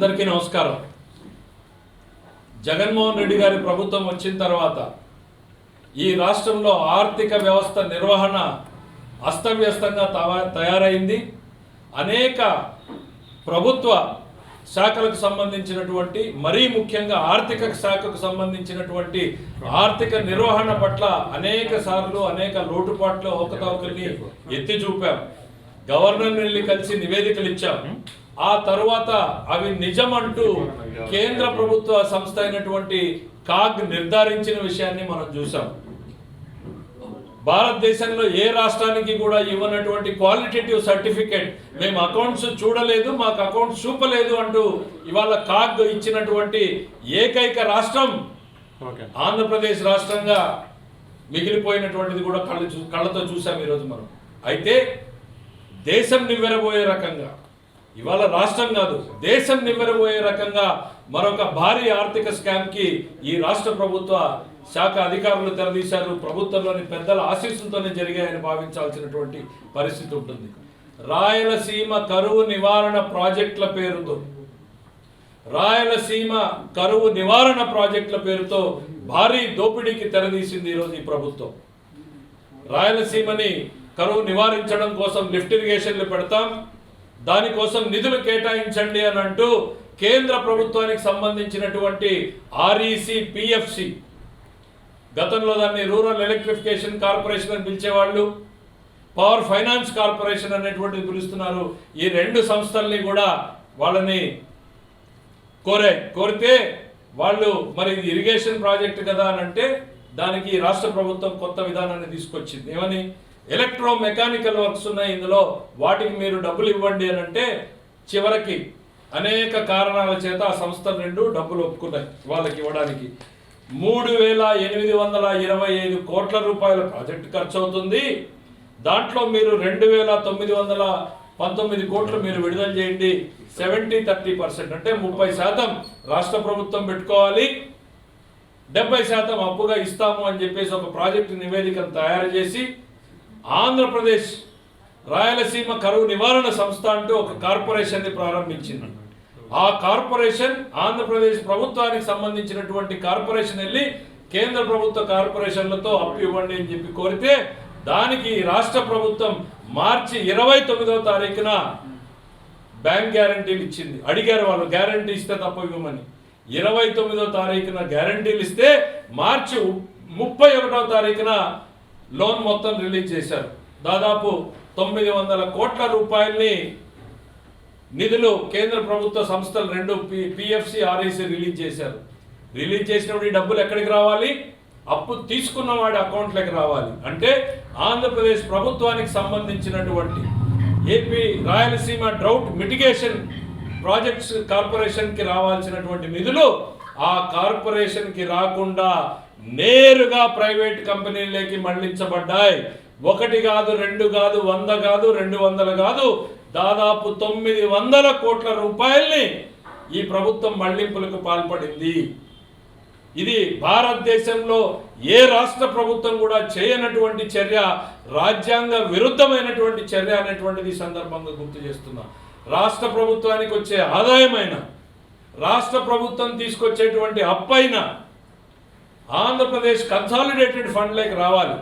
అందరికీ నమస్కారం. జగన్మోహన్ రెడ్డి గారి ప్రభుత్వం వచ్చిన తర్వాత ఈ రాష్ట్రంలో ఆర్థిక వ్యవస్థ నిర్వహణ అస్తవ్యస్తంగా తయారైంది. అనేక ప్రభుత్వ శాఖలకు సంబంధించినటువంటి, మరీ ముఖ్యంగా ఆర్థిక శాఖకు సంబంధించినటువంటి ఆర్థిక నిర్వహణ పట్ల అనేక సార్లు అనేక లోటుపాట్లు అవకతవకల్ని ఎత్తి చూపాం. గవర్నర్ వెళ్ళి కలిసి నివేదికలు ఇచ్చాం. ఆ తరువాత అవి నిజమంటూ కేంద్ర ప్రభుత్వ సంస్థ అయినటువంటి కాగ్ నిర్ధారించిన విషయాన్ని మనం చూసాం. భారతదేశంలో ఏ రాష్ట్రానికి కూడా ఇవ్వనటువంటి క్వాలిటేటివ్ సర్టిఫికేట్, మేము అకౌంట్స్ చూడలేదు, మాకు అకౌంట్స్ చూపలేదు అంటూ ఇవాళ కాగ్ ఇచ్చినటువంటి ఏకైక రాష్ట్రం ఆంధ్రప్రదేశ్ రాష్ట్రంగా మిగిలిపోయినటువంటిది కూడా కళ్ళతో చూసాం ఈరోజు మనం. అయితే దేశం నివ్వెరబోయే రకంగా, ఇవాళ రాష్ట్రం కాదు దేశం నివ్వెరబోయే రకంగా మరొక భారీ ఆర్థిక స్కామ్కి ఈ రాష్ట్ర ప్రభుత్వ శాఖ అధికారులు తెరదీశారు. ప్రభుత్వంలోని పెద్దల ఆశీస్సులతోనే జరిగాయని భావించాల్సినటువంటి పరిస్థితి ఉంటుంది. రాయలసీమ కరువు నివారణ ప్రాజెక్టుల పేరుతో భారీ దోపిడీకి తెరదీసింది ఈరోజు ఈ ప్రభుత్వం. రాయలసీమని కరువు నివారించడం కోసం లిఫ్ట్ ఇరిగేషన్లు పెడతాం, దానికోసం నిధులు కేటాయించండి అని అంటూ కేంద్ర ప్రభుత్వానికి సంబంధించినటువంటి ఆర్ఈసి, పిఎఫ్సి, గతంలో దాన్ని రూరల్ ఎలక్ట్రిఫికేషన్ కార్పొరేషన్ అని పిలిచేవాళ్ళు, పవర్ ఫైనాన్స్ కార్పొరేషన్ అనేటువంటిది పిలుస్తున్నారు. ఈ రెండు సంస్థల్ని కూడా వాళ్ళని కోరితే వాళ్ళు మరి ఇది ఇరిగేషన్ ప్రాజెక్ట్ కదా అని అంటే దానికి రాష్ట్ర ప్రభుత్వం కొత్త విధానాన్ని తీసుకొచ్చింది. ఏమని? ఎలక్ట్రో మెకానికల్ వర్క్స్ ఉన్నాయి ఇందులో, వాటికి మీరు డబ్బులు ఇవ్వండి అని అంటే చివరికి అనేక కారణాల చేత ఆ సంస్థలు రెండు డబ్బులు ఒప్పుకున్నాయి వాళ్ళకి ఇవ్వడానికి. 3,825 కోట్ల రూపాయల ప్రాజెక్టు ఖర్చు అవుతుంది. దాంట్లో మీరు 2,919 కోట్లు మీరు విడుదల చేయండి. 70-30% అంటే 30% రాష్ట్ర ప్రభుత్వం పెట్టుకోవాలి, 70% అప్పుగా ఇస్తాము అని చెప్పేసి ఒక ప్రాజెక్టు నివేదికను తయారు చేసి ఆంధ్రప్రదేశ్ రాయలసీమ కరువు నివారణ సంస్థ అంటూ ఒక కార్పొరేషన్ని ప్రారంభించింది. ఆ కార్పొరేషన్ ఆంధ్రప్రదేశ్ ప్రభుత్వానికి సంబంధించినటువంటి కార్పొరేషన్ వెళ్ళి కేంద్ర ప్రభుత్వ కార్పొరేషన్లతో అప్పు ఇవ్వండి అని చెప్పి కోరితే దానికి రాష్ట్ర ప్రభుత్వం మార్చి 29వ తారీఖున బ్యాంక్ గ్యారంటీలు ఇచ్చింది. అడిగారు వాళ్ళు గ్యారంటీ ఇస్తే తప్ప ఇవ్వమని. 29వ తారీఖున గ్యారంటీలు ఇస్తే మార్చి 31వ తారీఖున లోన్ మొత్తం రిలీజ్ చేశారు. దాదాపు 900 కోట్ల రూపాయల్ని నిధులు కేంద్ర ప్రభుత్వ సంస్థలు రెండు పిఎఫ్సి, ఆర్ఈసి రిలీజ్ చేశారు. రిలీజ్ చేసినప్పుడు ఈ డబ్బులు ఎక్కడికి రావాలి? అప్పు తీసుకున్న వాడి అకౌంట్లోకి రావాలి. అంటే ఆంధ్రప్రదేశ్ ప్రభుత్వానికి సంబంధించినటువంటి AP Rayalaseema drought mitigation projects కార్పొరేషన్కి రావాల్సినటువంటి నిధులు ఆ కార్పొరేషన్కి రాకుండా నేరుగా ప్రైవేట్ కంపెనీలకి మళ్లించబడ్డాయి. 1 కాదు, 2 కాదు, 100 కాదు, 200 కాదు, దాదాపు 900 కోట్ల రూపాయల్ని ఈ ప్రభుత్వం మళ్లింపులకు పాల్పడింది. ఇది భారతదేశంలో ఏ రాష్ట్ర ప్రభుత్వం కూడా చేయనటువంటి చర్య, రాజ్యాంగ విరుద్ధమైనటువంటి చర్య అనేటువంటిది సందర్భంగా గుర్తు చేస్తున్నా. రాష్ట్ర ప్రభుత్వానికి వచ్చే ఆదాయమైన, రాష్ట్ర ప్రభుత్వం తీసుకొచ్చేటువంటి అప్పైన ఆంధ్రప్రదేశ్ కన్సాలిడేటెడ్ ఫండ్లోకి రావాలి.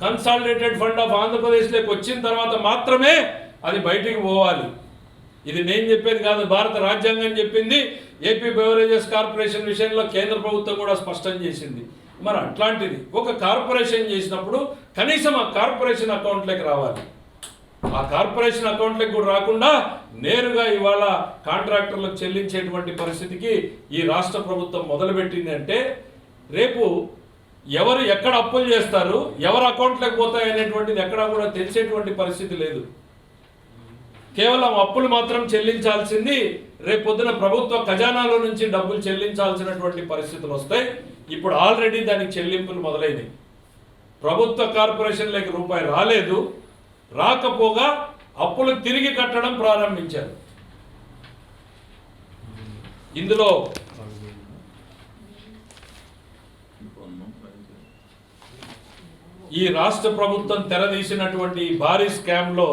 కన్సాలిడేటెడ్ ఫండ్ ఆఫ్ ఆంధ్రప్రదేశ్లోకి వచ్చిన తర్వాత మాత్రమే అది బయటికి పోవాలి. ఇది నేను చెప్పేది కాదు, భారత రాజ్యాంగం చెప్పింది. ఏపీ బెవరేజెస్ కార్పొరేషన్ విషయంలో కేంద్ర ప్రభుత్వం కూడా స్పష్టం చేసింది. మరి అట్లాంటిది ఒక కార్పొరేషన్ చేసినప్పుడు కనీసం ఆ కార్పొరేషన్ అకౌంట్లోకి రావాలి. ఆ కార్పొరేషన్ అకౌంట్లోకి కూడా రాకుండా నేరుగా ఇవాళ కాంట్రాక్టర్లకు చెల్లించేటువంటి పరిస్థితికి ఈ రాష్ట్ర ప్రభుత్వం మొదలుపెట్టింది. అంటే రేపు ఎవరు ఎక్కడ అప్పులు చేస్తారు, ఎవరు అకౌంట్లోకి పోతాయి అనేటువంటిది ఎక్కడా కూడా తెలిసేటువంటి పరిస్థితి లేదు. కేవలం అప్పులు మాత్రం చెల్లించాల్సింది, రేపు పొద్దున ప్రభుత్వ ఖజానాలో నుంచి డబ్బులు చెల్లించాల్సినటువంటి పరిస్థితులు వస్తాయి. ఇప్పుడు ఆల్రెడీ దానికి చెల్లింపులు మొదలైనవి. ప్రభుత్వ కార్పొరేషన్లోకి రూపాయి రాలేదు, రాకపోగా అప్పులు తిరిగి కట్టడం ప్రారంభించారు. ఇందులో ఈ రాష్ట్ర ప్రభుత్వం తెరదీసినటువంటి భారీ స్కామ్లో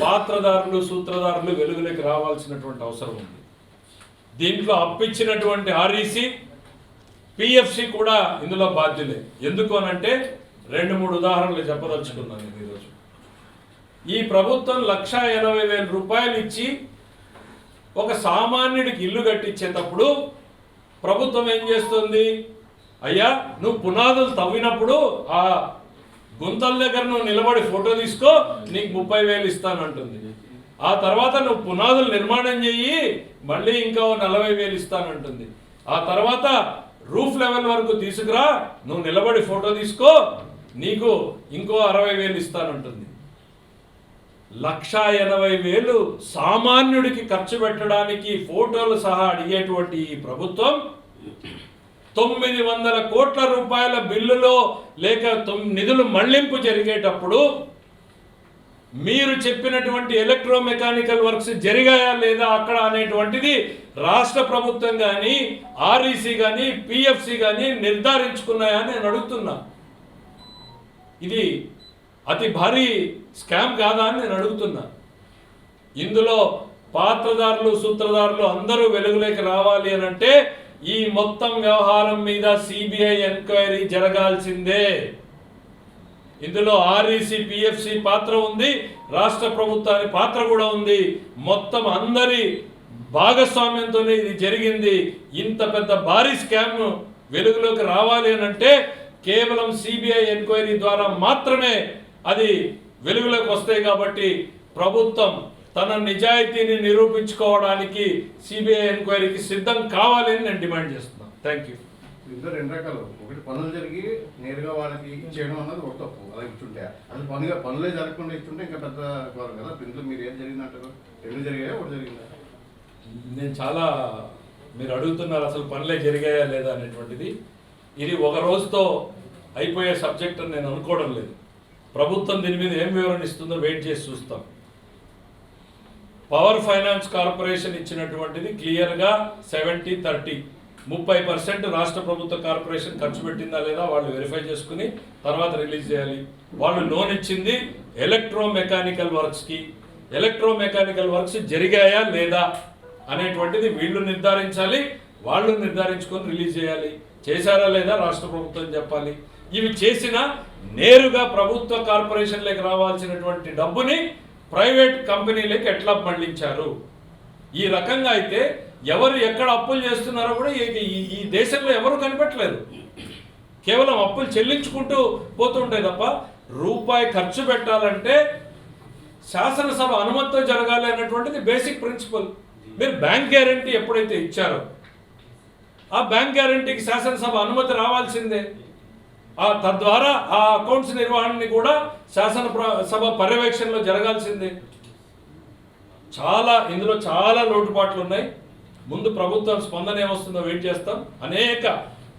పాత్రదారులు సూత్రధారులు వెలుగులోకి రావాల్సినటువంటి అవసరం ఉంది. దీంట్లో అప్పిచ్చినటువంటి ఆర్ఈసి పిఎఫ్సి కూడా ఇందులో బాధ్యులే. ఎందుకు అనంటే 2-3 ఉదాహరణలు చెప్పదలుచుకున్నాను నేను ఈరోజు. ఈ ప్రభుత్వం 1,80,000 రూపాయలు ఇచ్చి ఒక సామాన్యుడికి ఇల్లు కట్టించేటప్పుడు ప్రభుత్వం ఏం చేస్తుంది? అయ్యా, నువ్వు పునాదులు తవ్వినప్పుడు ఆ గుంతల దగ్గర నువ్వు నిలబడి ఫోటో తీసుకో, నీకు 30,000 ఇస్తానంటుంది. ఆ తర్వాత నువ్వు పునాదులు నిర్మాణం చెయ్యి, మళ్ళీ ఇంకో 40,000 ఇస్తానంటుంది. ఆ తర్వాత రూఫ్ లెవెల్ వరకు తీసుకురా, నువ్వు నిలబడి ఫోటో తీసుకో, నీకు ఇంకో 60,000 ఇస్తానంటుంది. 1,80,000 సామాన్యుడికి ఖర్చు పెట్టడానికి ఫోటోలు సహా అడిగేటువంటి ఈ ప్రభుత్వం 900 కోట్ల రూపాయల బిల్లులో లేక నిధులు మళ్లింపు జరిగేటప్పుడు మీరు చెప్పినటువంటి ఎలక్ట్రో మెకానికల్ వర్క్స్ జరిగాయా లేదా అక్కడ అనేటువంటిది రాష్ట్ర ప్రభుత్వం కానీ ఆర్ఈసి కానీ పిఎఫ్సి కానీ నిర్ధారించుకున్నాయా అని నేను అడుగుతున్నా. ఇది అతి భారీ స్కామ్ కాదా అని నేను అడుగుతున్నా. ఇందులో పాత్రదారులు సూత్రధారులు అందరూ వెలుగులోకి రావాలి అని అంటే ఈ మొత్తం వ్యవహారం మీద సిబిఐ ఎంక్వైరీ జరగాల్సిందే. ఇందులో ఆర్ఈసి పిఎఫ్సి పాత్ర ఉంది, రాష్ట్ర ప్రభుత్వానికి పాత్ర కూడా ఉంది. మొత్తం అందరి భాగస్వామ్యంతోనే ఇది జరిగింది. ఇంత పెద్ద భారీ స్కామ్ వెలుగులోకి రావాలి అని అంటే కేవలం సిబిఐ ఎంక్వైరీ ద్వారా మాత్రమే అది వెలుగులోకి వస్తాయి. కాబట్టి ప్రభుత్వం తన నిజాయితీని నిరూపించుకోవడానికి సిబిఐ ఎంక్వైరీకి సిద్ధం కావాలి అని నేను డిమాండ్ చేస్తున్నాను. Thank you. ఇందులో 2 రకాలు. ఒకటి పనులు జరిగి నేరుగా వాళ్ళకి ఇచ్చేయడం అన్నది ఒక తప్పు. అలా ఇచ్చుంటే అసలు పనులే జరగకుండా ఇచ్చుంటే ఇంకా పెద్ద ఘోరం కదా. ఇందులో మీరు ఏం జరిగిందంటారు? 2 జరిగాయా, ఒకటి జరిగిందా? నేను చాలా మీరు అడుగుతున్నారు అసలు పనులే జరిగాయా లేదా అనేటువంటిది. ఇది ఒక రోజుతో అయిపోయే సబ్జెక్ట్ అని నేను అనుకోవడం లేదు. ప్రభుత్వం దీని మీద ఏం వివరణ ఇస్తుందో వెయిట్ చేసి చూస్తాం. పవర్ ఫైనాన్స్ కార్పొరేషన్ ఇచ్చినటువంటిది క్లియర్గా 70-30 30% రాష్ట్ర ప్రభుత్వ కార్పొరేషన్ ఖర్చు పెట్టిందా లేదా వాళ్ళు వెరిఫై చేసుకుని తర్వాత రిలీజ్ చేయాలి. వాళ్ళు లోన్ ఇచ్చింది ఎలక్ట్రో మెకానికల్ వర్క్స్కి. ఎలక్ట్రో మెకానికల్ వర్క్స్ జరిగాయా లేదా అనేటువంటిది వీళ్ళు నిర్ధారించాలి, వాళ్ళు నిర్ధారించుకొని రిలీజ్ చేయాలి. చేశారా లేదా రాష్ట్ర ప్రభుత్వం చెప్పాలి. ఇవి చేసినా నేరుగా ప్రభుత్వ కార్పొరేషన్లకు రావాల్సినటువంటి డబ్బుని ప్రైవేట్ కంపెనీలకు ఎట్లా మళ్లించారు? ఈ రకంగా అయితే ఎవరు ఎక్కడ అప్పులు చేస్తున్నారో కూడా ఈ దేశంలో ఎవరు కనిపెట్టలేదు. కేవలం అప్పులు చెల్లించుకుంటూ పోతుంటాయి తప్ప రూపాయి ఖర్చు పెట్టాలంటే శాసనసభ అనుమతితో జరగాలి అన్నటువంటిది బేసిక్ ప్రిన్సిపల్. మీరు బ్యాంక్ గ్యారంటీ ఎప్పుడైతే ఇచ్చారో ఆ బ్యాంక్ గ్యారంటీకి శాసనసభ అనుమతి రావాల్సిందే. తద్వారా ఆ అకౌంట్స్ నిర్వహణని కూడా శాసనసభ పర్యవేక్షణలో జరగాల్సిందే. ఇందులో చాలా లోటుపాట్లు ఉన్నాయి. ముందు ప్రభుత్వం స్పందన ఏమొస్తుందో వెయిట్ చేస్తాం.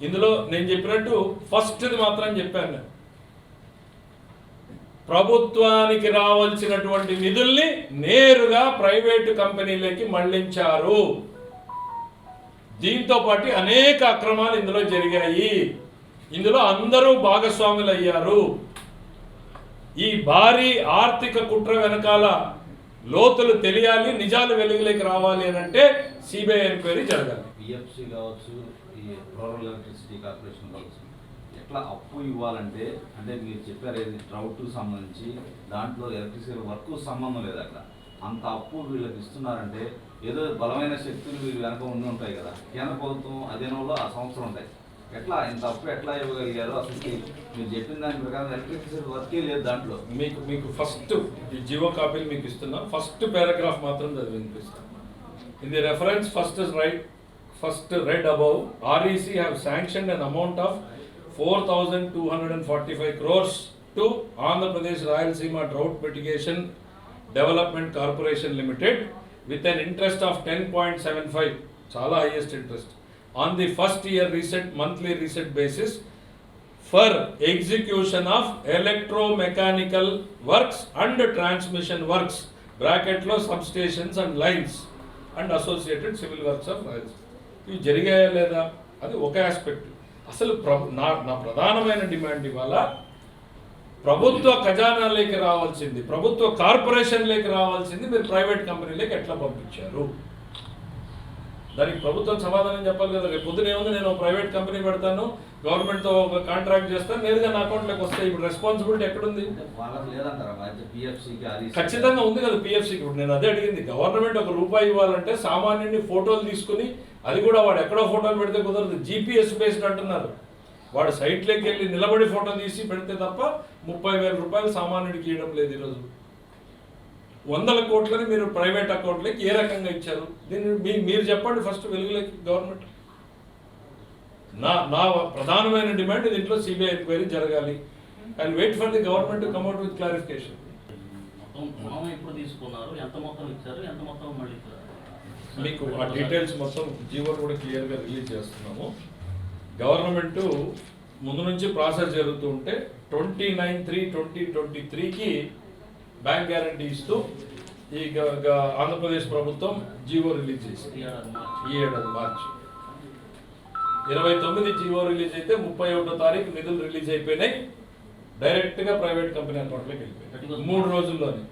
ఇందులో నేను చెప్పినట్టు ఫస్ట్ది మాత్రం చెప్పాను నేను. ప్రభుత్వానికి రావాల్సినటువంటి నిధుల్ని నేరుగా ప్రైవేటు కంపెనీలకి మళ్లించారు. దీంతో పాటు అనేక అక్రమాలు ఇందులో జరిగాయి. ఇందులో అందరూ భాగస్వాములు అయ్యారు. ఈ భారీ ఆర్థిక కుట్ర వెనకాల లోతులు తెలియాలి, నిజాలు వెలుగులోకి రావాలి అని అంటే సిబిఐ ఎంక్వైరీ జరగాలి. పిఎఫ్సి కావచ్చు, ఈ రూరల్ ఎలక్ట్రిసిటీ కార్పొరేషన్ కావచ్చు, ఎట్లా అప్పు ఇవ్వాలంటే అంటే మీరు చెప్పారు డ్రౌట్కు సంబంధించి దాంట్లో ఎలక్ట్రిసిటీ వర్క్ సంబంధం లేదు. అక్కడ అంత అప్పు వీళ్ళకి ఇస్తున్నారంటే ఏదో బలమైన శక్తులు వీళ్ళు వెనక ఉండి ఉంటాయి కదా. కేంద్ర ప్రభుత్వం అధీనంలో ఆ సంస్థలు ఉంటాయి. ఎట్లా ఇంత అప్పు ఎట్లా ఇవ్వగలిగారు? అసలు మీరు చెప్పిన దాని ప్రకారం ఎలక్ట్రిసిటీ వర్కే లేదు దాంట్లో. మీకు ఫస్ట్ ఈ జీవో కాపీలు మీకు ఇస్తున్నా. ఫస్ట్ పారాగ్రాఫ్ మాత్రం చదివి వినిపిస్తాను. In the reference first read above, REC have sanctioned an amount of 4,245 crores to Andhra Pradesh Rayalaseema Drought Mitigation Development Corporation Limited with an interest of 10.75, chala highest interest, on the first year monthly reset basis for execution of electromechanical works and transmission works bracket lo substations and lines and associated civil works of Rayalaseema. ఇవి జరిగాయా లేదా అది ఒక aspect. అసలు నా ప్రధానమైన demand ఇవాళ ప్రభుత్వ ఖజానాలోకి రావాల్సింది, ప్రభుత్వ కార్పొరేషన్లోకి రావాల్సింది మీరు ప్రైవేట్ కంపెనీలోకి ఎట్లా పంపించారు? దానికి ప్రభుత్వం సమాధానం చెప్పాలి కదా. రేపు పొద్దున ఏముంది, నేను ప్రైవేట్ కంపెనీ పెడతాను, గవర్నమెంట్తో ఒక కాంట్రాక్ట్ చేస్తాను, నేరుగా నా అకౌంట్లోకి వస్తాయి. ఇప్పుడు రెస్పాన్సిబిలిటీ ఎక్కడుంది? వాళ్ళకి లేదంటారా పిఎఫ్సికి? ఖచ్చితంగా ఉంది కదా పిఎఫ్సికి. ఇప్పుడు నేను అదే అడిగింది, గవర్నమెంట్ ఒక రూపాయి ఇవ్వాలంటే సామాన్యుని ఫోటోలు తీసుకుని, అది కూడా వాడు ఎక్కడో ఫోటోలు పెడితే కుదరదు, జీపీఎస్ బేస్డ్ అంటున్నారు. వాడు సైట్లోకి వెళ్ళి నిలబడి ఫోటో తీసి పెడితే తప్ప 30,000 రూపాయలు సామాన్యుడికి ఇవ్వడం లేదు ఈరోజు. 100 కోట్లని మీరు ప్రైవేట్ అకౌంట్లోకి ఏ రకంగా ఇచ్చారు? దీన్ని మీరు చెప్పండి ఫస్ట్ వెలుగులోకి గవర్నమెంట్. నా ప్రధానమైన డిమాండ్ దీంట్లో సిబిఐ ఎంక్వైరీ జరగాలి. And wait for the government to come out with clarification. ఎప్పుడు తీసుకున్నారు, ఎంత మొత్తం ఇచ్చారు, ఎంత మొత్తం మళ్ళీ మీకు ఆ డీటెయిల్స్ మొత్తం జీవో కూడా క్లియర్గా రిలీజ్ చేస్తున్నాము. గవర్నమెంట్ ముందు నుంచి ప్రాసెస్ జరుగుతూ ఉంటే 29/3/2023కి బ్యాంక్ గ్యారంటీ ఇస్తూ ఈ ఆంధ్రప్రదేశ్ ప్రభుత్వం జీవో రిలీజ్ చేసింది. ఈ ఏడాది మార్చి 29 జీవో రిలీజ్ అయితే 31వ తారీఖు నిధులు రిలీజ్ అయిపోయినాయి. డైరెక్ట్గా ప్రైవేట్ కంపెనీ అకౌంట్లోకి వెళ్ళిపోయాయి 3 రోజుల్లోనే.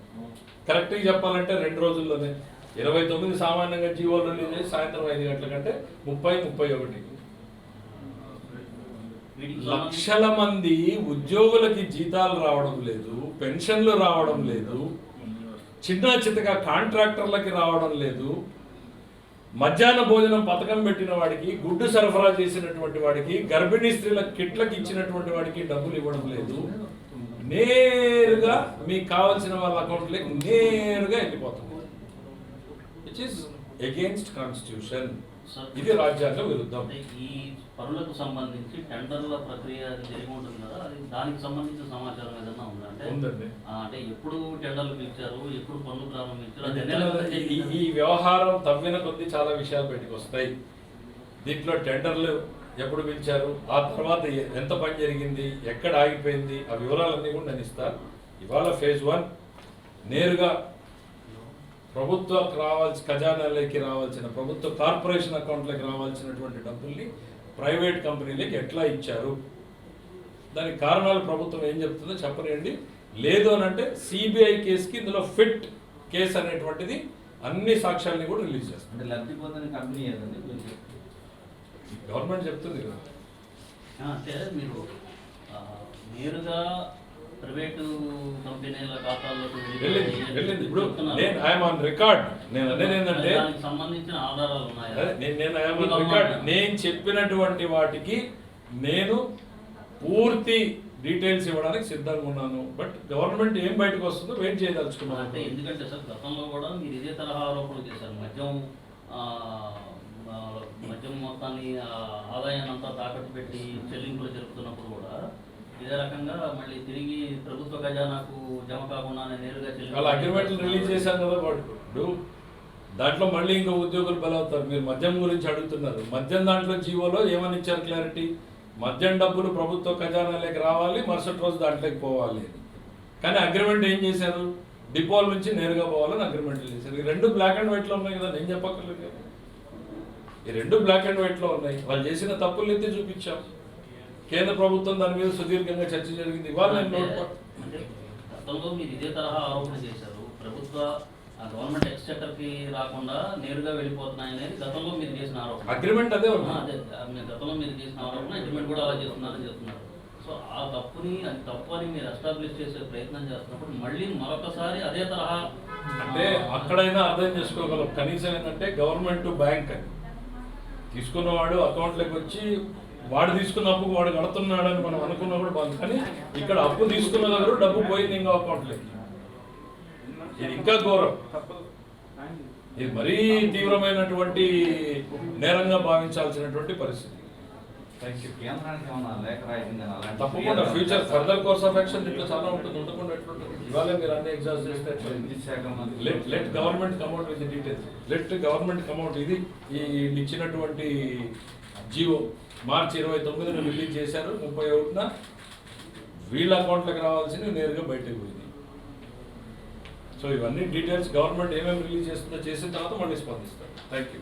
కరెక్ట్గా చెప్పాలంటే 2 రోజుల్లోనే 29 సామాన్యంగా జీవోలు రిలీజ్ అయ్యి సాయంత్రం 5 గంటల కంటే 30-31 లక్షల మంది ఉద్యోగులకి జీతాలు రావడం లేదు, పెన్షన్లు రావడం లేదు, చిన్న చితక కాంట్రాక్టర్లకి రావడం లేదు, మధ్యాహ్న భోజనం పథకం పెట్టిన వాడికి, గుడ్డు సరఫరా చేసినటువంటి వాడికి, గర్భిణీ స్త్రీల కిట్లకి ఇచ్చినటువంటి వాడికి డబ్బులు ఇవ్వడం లేదు. నేరుగా మీకు కావాల్సిన వాళ్ళ అకౌంట్లోకి నేరుగా వెళ్ళిపోతుంది. Which is against constitution. ఇది రాజ్యాంగ విరుద్ధం. ఈ పనులకు సంబంధించి టెండర్ల ప్రక్రియ జరిగి ఉంటుంది కదా, అది దానికి సంబంధించిన సమాచారం ఏదైనా ఉందంటే ఉందండి. అంటే ఎప్పుడు టెండర్లు పిలిచారు, ఎప్పుడు పనులు ప్రారంభించారు? ఈ వ్యవహారం తవ్విన కొద్దీ చాలా విషయాలు బయటకు వస్తాయి. దీంట్లో టెండర్లు ఎప్పుడు పిలిచారు, ఆ తర్వాత ఎంత పని జరిగింది, ఎక్కడ ఆగిపోయింది, ఆ వివరాలన్నీ కూడా నేను ఇస్తాను. ఇవాళ ఫేజ్ 1 నేరుగా ప్రభుత్వ ఖజానాలోకి రావాల్సిన, ప్రభుత్వ కార్పొరేషన్ అకౌంట్లోకి రావాల్సినటువంటి డబ్బుల్ని ప్రైవేట్ కంపెనీలకి ఎట్లా ఇచ్చారు, దానికి కారణాలు ప్రభుత్వం ఏం చెప్తుందో చెప్పనండి. లేదు అని అంటే సిబిఐ కేసుకి ఇందులో ఫిట్ కేసు అనేటువంటిది అన్ని సాక్ష్యాలని కూడా రిలీజ్ చేస్తుంది. అంటే లబ్ధి పొందని కంపెనీ ఏదండి గవర్నమెంట్ చెప్తుంది కదా. అంటే మీరు నేరుగా ప్రైవేటు కంపెనీల ఖాతాల్లోకి వెళ్ళింది. ఇప్పుడు నేను ఐఎమ్ ఆన్ రికార్డ్. నేను అనేది ఏంటంటే దానికి సంబంధించిన ఆధారాలు ఉన్నాయా? నేను ఐఎమ్ ఆన్ రికార్డ్. నేను చెప్పినటువంటి వాటికి నేను పూర్తి డీటెయిల్స్ ఇవ్వడానికి సిద్ధంగా ఉన్నాను. బట్ గవర్నమెంట్ ఏం బయటకు వస్తుందో వెయిట్ చేయదలుచుకున్నాను. అంటే ఎందుకంటే సార్ గతంలో కూడా మీరు ఇదే తరహా ఆరోపణలు చేశారు. మద్యం మొత్తాన్ని ఆదాయాన్ని అంతా తాకట్టు పెట్టి చెల్లింపులు జరుపుతున్నప్పుడు కూడా ఇదే రకంగా మళ్ళీ తిరిగి ప్రభుత్వ ఖజానాకు జమ కాకుండా నేరుగా వాళ్ళ అగ్రిమెంట్లు రిలీజ్ చేశాను కదా వాడు. దాంట్లో మళ్ళీ ఇంకా ఉద్యోగులు బలవుతారు. మీరు మద్యం గురించి అడుగుతున్నారు. మద్యం దాంట్లో జీవోలో ఏమని ఇచ్చారు క్లారిటీ? మద్యం డబ్బులు ప్రభుత్వ ఖజానాలోకి రావాలి, మరుసటి రోజు దాంట్లోకి పోవాలి. కానీ అగ్రిమెంట్ ఏం చేశారు? డిపోల నుంచి నేరుగా పోవాలని అగ్రిమెంట్లు చేశారు. ఈ 2 బ్లాక్ అండ్ వైట్లో ఉన్నాయి కదా, నేను చెప్పక్కర్లేదు కదా. ఈ 2 బ్లాక్ అండ్ వైట్లో ఉన్నాయి. వాళ్ళు చేసిన తప్పులు ఎత్తి చూపించాం. కేంద్ర ప్రభుత్వం దాని మీద సుదీర్ఘంగా చర్చ జరిగింది. ఇవాళ నేను గతంలో మీరు ఇదే తరహా ఆరోపణ చేశారు. ప్రభుత్వ గవర్నమెంట్ ఎక్స్చెక్కర్ కి రాకుండా నేరుగా వెళ్ళిపోతున్నాయి అనేది గతంలో మీరు చేసిన ఆరోపణ. అగ్రిమెంట్ అదే గతంలో మీరు చేసిన ఆరోపణ, అగ్రిమెంట్ కూడా అలా చేస్తున్నారని చెప్తున్నారు. సో ఆ తప్పుని, అది తప్పు అని మీరు ఎస్టాబ్లిష్ చేసే ప్రయత్నం చేస్తున్నప్పుడు మళ్ళీ మరొకసారి అదే తరహా అంటే అక్కడైనా అర్థం చేసుకోగలం. కనీసం ఏంటంటే గవర్నమెంట్ బ్యాంక్ అని తీసుకున్నవాడు అకౌంట్లోకి వచ్చి వాడు తీసుకున్న అప్పు వాడు కడుతున్నాడని మనం అనుకున్నా కూడా బాగుంది. కానీ ఇక్కడ అప్పు తీసుకున్న దగ్గర డబ్బు పోయింది ఇంకో అకౌంట్లోకి. ఇది ఇంకా ఘోరం. ఇది మరీ తీవ్రమైనటువంటి నేరంగా భావించాల్సినటువంటి పరిస్థితి. తప్పకుండా future further course of action దీంట్లో చాలా ఉంటుంది. ఉండకుండా ఎట్లుంటుంది? ఇవాళ మీరు అన్ని ఎగ్జాస్ట్ చేస్తే let government come out with details. Let government come out. ఇది ఈ ఇచ్చినటువంటి జియో మార్చి 29న రిలీజ్ చేశారు. 31న వీళ్ళ అకౌంట్లోకి రావాల్సింది నేరుగా బయటకు పోయింది. సో ఇవన్నీ డీటెయిల్స్ గవర్నమెంట్ ఏమేమి రిలీజ్ చేస్తుందో చేసిన తర్వాత మళ్ళీ స్పందిస్తారు. Thank you.